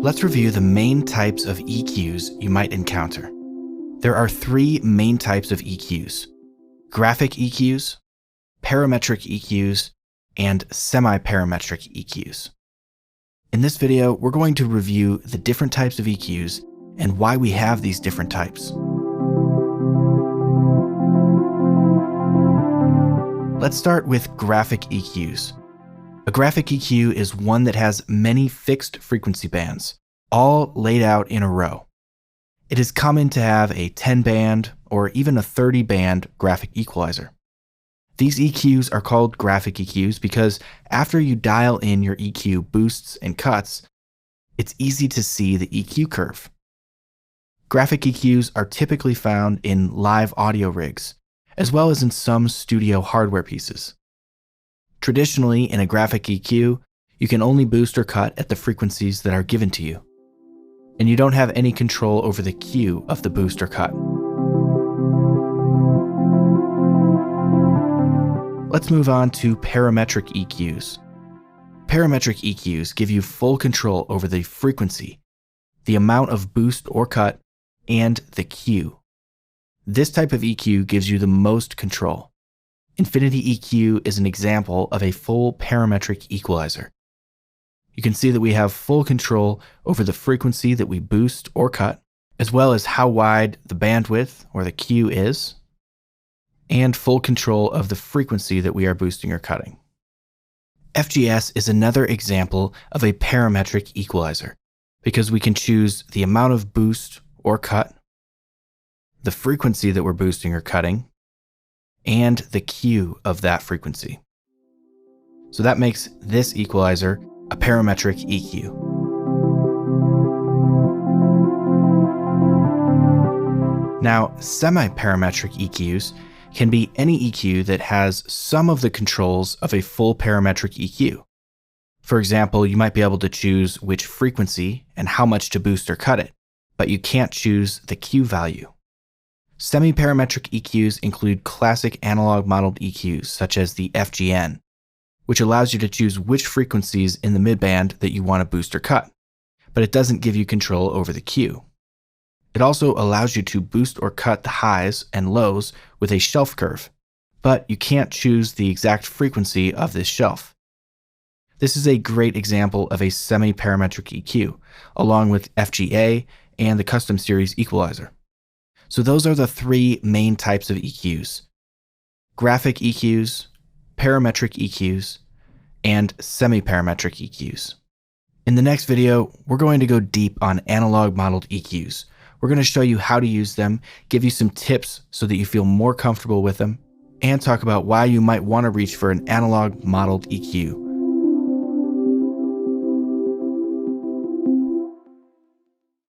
Let's review the main types of EQs you might encounter. There are three main types of EQs: graphic EQs, parametric EQs, and semi-parametric EQs. In this video, we're going to review the different types of EQs and why we have these different types. Let's start with graphic EQs. A graphic EQ is one that has many fixed frequency bands, all laid out in a row. It is common to have a 10-band or even a 30-band graphic equalizer. These EQs are called graphic EQs because after you dial in your EQ boosts and cuts, it's easy to see the EQ curve. Graphic EQs are typically found in live audio rigs, as well as in some studio hardware pieces. Traditionally, in a graphic EQ, you can only boost or cut at the frequencies that are given to you, and you don't have any control over the cue of the boost or cut. Let's move on to parametric EQs. Parametric EQs give you full control over the frequency, the amount of boost or cut, and the cue. This type of EQ gives you the most control. Infinity EQ is an example of a full parametric equalizer. You can see that we have full control over the frequency that we boost or cut, as well as how wide the bandwidth or the cue is, and full control of the frequency that we are boosting or cutting. FGS is another example of a parametric equalizer because we can choose the amount of boost or cut, the frequency that we're boosting or cutting, and the cue of that frequency. So that makes this equalizer a parametric EQ. Now, semi-parametric EQs can be any EQ that has some of the controls of a full parametric EQ. For example, you might be able to choose which frequency and how much to boost or cut it, but you can't choose the cue value. Semi-parametric EQs include classic analog modeled EQs, such as the FGN, which allows you to choose which frequencies in the midband that you want to boost or cut, but it doesn't give you control over the cue. It also allows you to boost or cut the highs and lows with a shelf curve, but you can't choose the exact frequency of this shelf. This is a great example of a semi-parametric EQ, along with FGA and the custom series equalizer. So those are the three main types of EQs: graphic EQs, parametric EQs, and semi-parametric EQs. In the next video, we're going to go deep on analog modeled EQs. We're going to show you how to use them, give you some tips so that you feel more comfortable with them, and talk about why you might want to reach for an analog modeled EQ